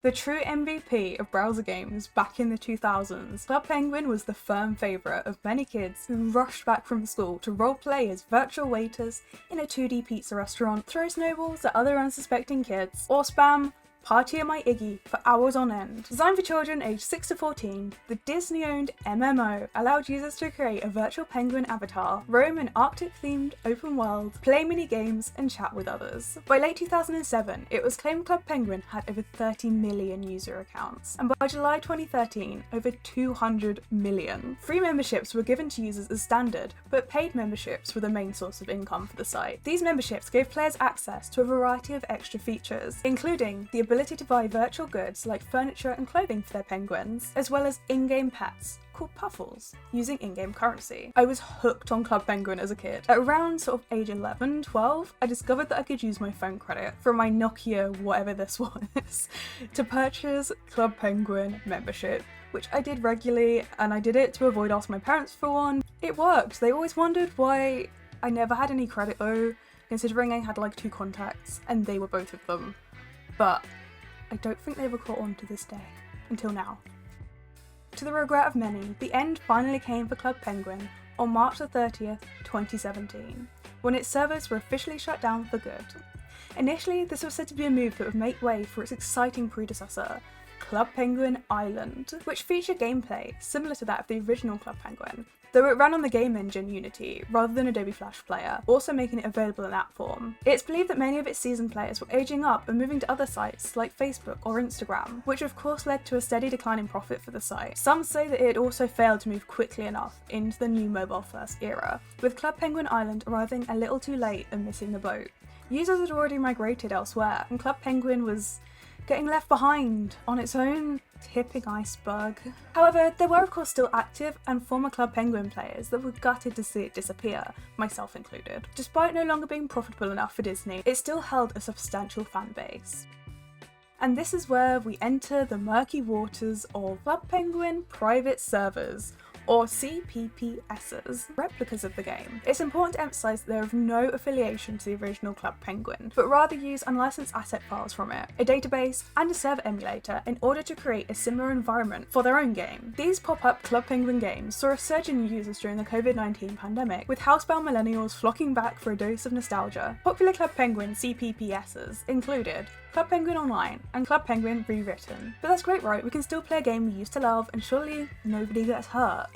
The true MVP of browser games back in the 2000s, Club Penguin was the firm favourite of many kids who rushed back from school to roleplay as virtual waiters in a 2D pizza restaurant, throw snowballs at other unsuspecting kids, or spam Party at My Iggy for hours on end. Designed for children aged 6 to 14, the Disney-owned MMO allowed users to create a virtual penguin avatar, roam an Arctic-themed open world, play mini-games, and chat with others. By late 2007, it was claimed Club Penguin had over 30 million user accounts, and by July 2013, over 200 million. Free memberships were given to users as standard, but paid memberships were the main source of income for the site. These memberships gave players access to a variety of extra features, including the ability to buy virtual goods like furniture and clothing for their penguins, as well as in-game pets called Puffles, using in-game currency. I was hooked on Club Penguin as a kid. At around sort of age 11, 12, I discovered that I could use my phone credit from my Nokia, whatever this was, to purchase Club Penguin membership, which I did regularly, and I did it to avoid asking my parents for one. It worked. They always wondered why I never had any credit though, considering I had like 2 contacts, and they were both of them. But I don't think they ever caught on to this day, until now. To the regret of many, the end finally came for Club Penguin on March the 30th, 2017, when its servers were officially shut down for good. Initially, this was said to be a move that would make way for its exciting predecessor, Club Penguin Island, which featured gameplay similar to that of the original Club Penguin, though it ran on the game engine Unity rather than Adobe Flash Player, also making it available in app form. It's believed that many of its seasoned players were aging up and moving to other sites like Facebook or Instagram, which of course led to a steady decline in profit for the site. Some say that it also failed to move quickly enough into the new mobile-first era, with Club Penguin Island arriving a little too late and missing the boat. Users had already migrated elsewhere, and Club Penguin was getting left behind on its own tipping iceberg. However, there were of course still active and former Club Penguin players that were gutted to see it disappear, myself included. Despite no longer being profitable enough for Disney, it still held a substantial fan base. And this is where we enter the murky waters of Club Penguin private servers, or CPPSs, replicas of the game. It's important to emphasise that they are of no affiliation to the original Club Penguin, but rather use unlicensed asset files from it, a database, and a server emulator in order to create a similar environment for their own game. These pop-up Club Penguin games saw a surge in users during the COVID-19 pandemic, with housebound millennials flocking back for a dose of nostalgia. Popular Club Penguin CPPSs included Club Penguin Online and Club Penguin Rewritten. But that's great, right? We can still play a game we used to love and surely nobody gets hurt.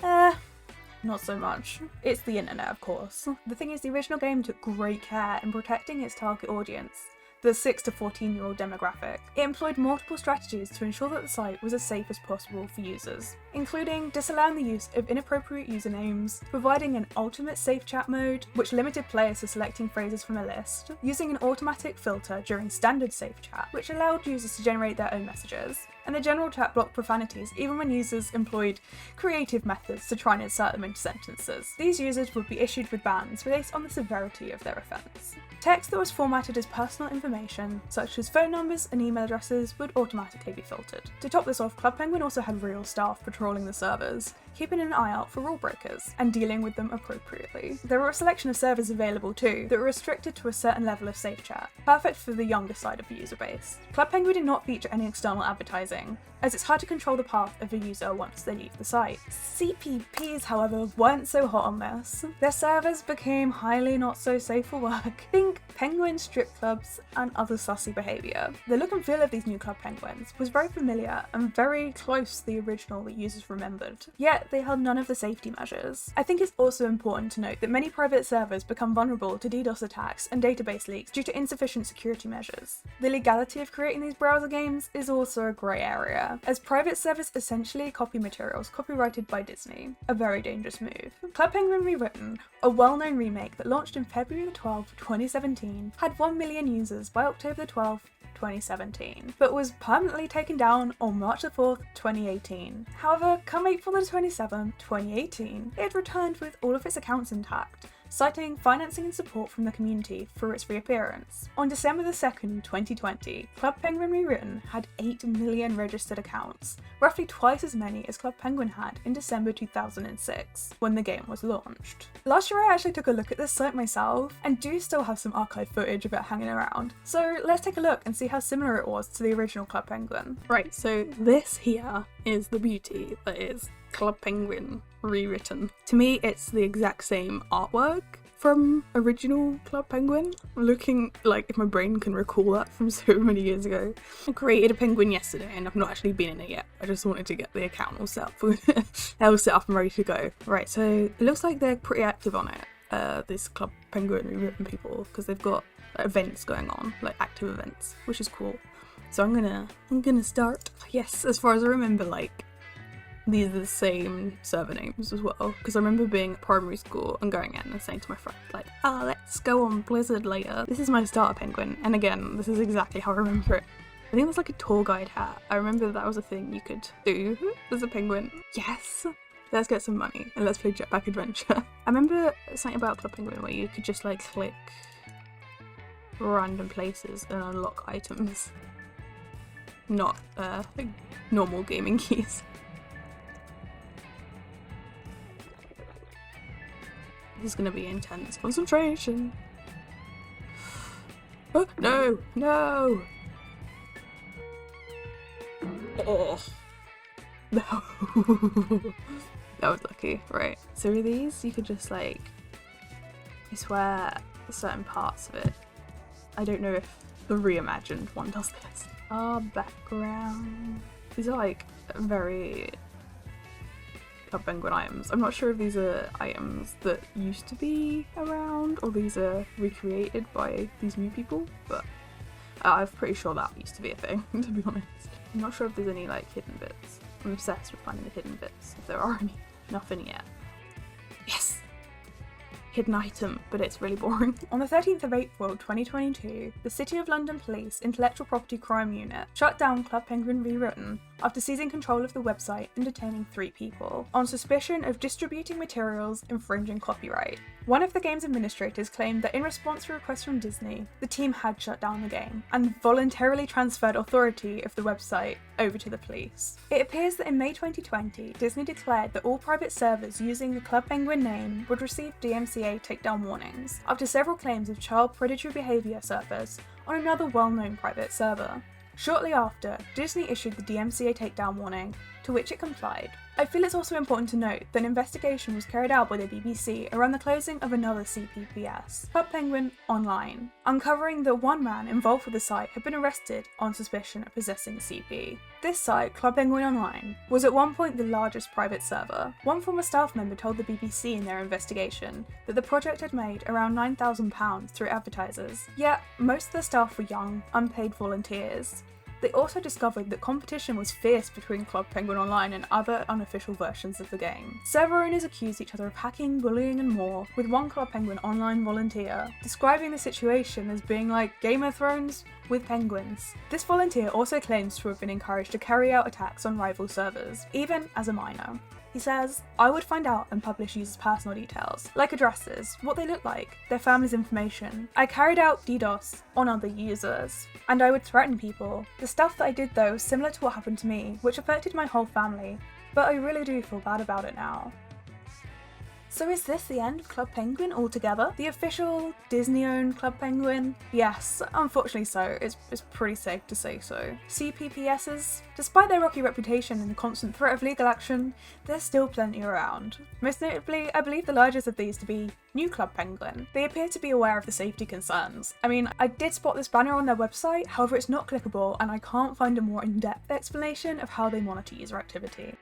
Not so much. It's the internet, of course. The thing is, the original game took great care in protecting its target audience, the 6 to 14-year-old demographic. It employed multiple strategies to ensure that the site was as safe as possible for users, including disallowing the use of inappropriate usernames, providing an ultimate safe chat mode, which limited players to selecting phrases from a list, using an automatic filter during standard safe chat, which allowed users to generate their own messages, and the general chat blocked profanities even when users employed creative methods to try and insert them into sentences. These users would be issued with bans based on the severity of their offence. Text that was formatted as personal information, such as phone numbers and email addresses, would automatically be filtered. To top this off, Club Penguin also had real staff patrolling the servers, keeping an eye out for rule breakers, and dealing with them appropriately. There were a selection of servers available too, that were restricted to a certain level of safe chat, perfect for the younger side of the user base. Club Penguin did not feature any external advertising, as it's hard to control the path of a user once they leave the site. CPPs, however, weren't so hot on this. Their servers became highly not so safe for work. Think penguin strip clubs and other sussy behaviour. The look and feel of these new Club Penguins was very familiar and very close to the original that users remembered, yet they held none of the safety measures. I think it's also important to note that many private servers become vulnerable to DDoS attacks and database leaks due to insufficient security measures. The legality of creating these browser games is also a grey area, as private servers essentially copy materials copyrighted by Disney, a very dangerous move. Club Penguin Rewritten, a well-known remake that launched in February 12, 2017, had 1 million users by October 12, 2017, but was permanently taken down on March 4th, 2018. However, come April 27, 2018, it returned with all of its accounts intact, citing financing and support from the community for its reappearance. On December 2nd, 2020, Club Penguin Rewritten had 8 million registered accounts, roughly twice as many as Club Penguin had in December 2006, when the game was launched. Last year I actually took a look at this site myself, and do still have some archive footage of it hanging around, so let's take a look and see how similar it was to the original Club Penguin. Right, so this here is the beauty that is Club Penguin Rewritten. To me, it's the exact same artwork from original Club Penguin. Looking like if my brain can recall that from so many years ago. I created a penguin yesterday and I've not actually been in it yet. I just wanted to get the account all set up. all set up and ready to go. Right, so it looks like they're pretty active on it, this Club Penguin Rewritten people, because they've got events going on, like active events, which is cool. So I'm gonna start. Yes, as far as I remember, like, these are the same server names as well, because I remember being at primary school and going in and saying to my friend, like, let's go on Blizzard later. This is my starter penguin, and again, this is exactly how I remember it. I think it was like a tour guide hat. I remember that was a thing you could do as a penguin. Yes! Let's get some money and let's play Jetpack Adventure. I remember something about Club Penguin where you could just like click random places and unlock items. Not like normal gaming keys. This is gonna be intense concentration. Oh, no, no! Oh, no. That was lucky. Right, so with these, you could just like, I swear, certain parts of it. I don't know if the reimagined one does this. Background. These are like very Club Penguin items. I'm not sure if these are items that used to be around or these are recreated by these new people, but I'm pretty sure that used to be a thing, to be honest. I'm not sure if there's any like hidden bits. I'm obsessed with finding the hidden bits, if there are any. Nothing yet. Yes! Hidden item, but it's really boring. On the 13th of April 2022, the City of London Police Intellectual Property Crime Unit shut down Club Penguin Rewritten after seizing control of the website and detaining 3 people on suspicion of distributing materials infringing copyright. One of the game's administrators claimed that in response to requests from Disney, the team had shut down the game and voluntarily transferred authority of the website over to the police. It appears that in May 2020, Disney declared that all private servers using the Club Penguin name would receive DMCA takedown warnings after several claims of child predatory behaviour surfaced on another well-known private server. Shortly after, Disney issued the DMCA takedown warning, to which it complied. I feel it's also important to note that an investigation was carried out by the BBC around the closing of another CPPS, Club Penguin Online, uncovering that one man involved with the site had been arrested on suspicion of possessing CP. This site, Club Penguin Online, was at one point the largest private server. One former staff member told the BBC in their investigation that the project had made around £9,000 through advertisers, yet most of the staff were young, unpaid volunteers. They also discovered that competition was fierce between Club Penguin Online and other unofficial versions of the game. Server owners accused each other of hacking, bullying and more, with one Club Penguin Online volunteer describing the situation as being like Game of Thrones with penguins. This volunteer also claims to have been encouraged to carry out attacks on rival servers, even as a minor. He says, "I would find out and publish users' personal details, like addresses, what they look like, their family's information. I carried out DDoS on other users, and I would threaten people. The stuff that I did though was similar to what happened to me, which affected my whole family, but I really do feel bad about it now." So is this the end of Club Penguin altogether? The official Disney-owned Club Penguin? Yes, unfortunately so. It's pretty safe to say so. CPPSs? Despite their rocky reputation and the constant threat of legal action, there's still plenty around. Most notably, I believe the largest of these to be New Club Penguin. They appear to be aware of the safety concerns. I mean, I did spot this banner on their website, however it's not clickable and I can't find a more in-depth explanation of how they monitor user activity.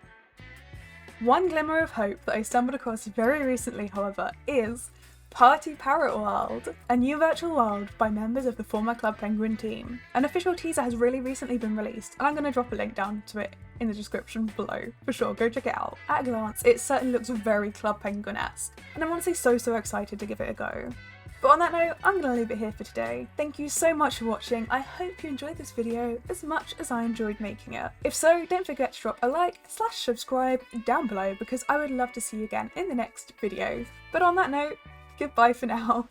One glimmer of hope that I stumbled across very recently, however, is Party Parrot World, a new virtual world by members of the former Club Penguin team. An official teaser has really recently been released, and I'm going to drop a link down to it in the description below. For sure, go check it out. At a glance, it certainly looks very Club Penguin-esque, and I'm honestly so excited to give it a go. But on that note, I'm going to leave it here for today. Thank you so much for watching. I hope you enjoyed this video as much as I enjoyed making it. If so, don't forget to drop a like/subscribe down below because I would love to see you again in the next video. But on that note, Goodbye for now.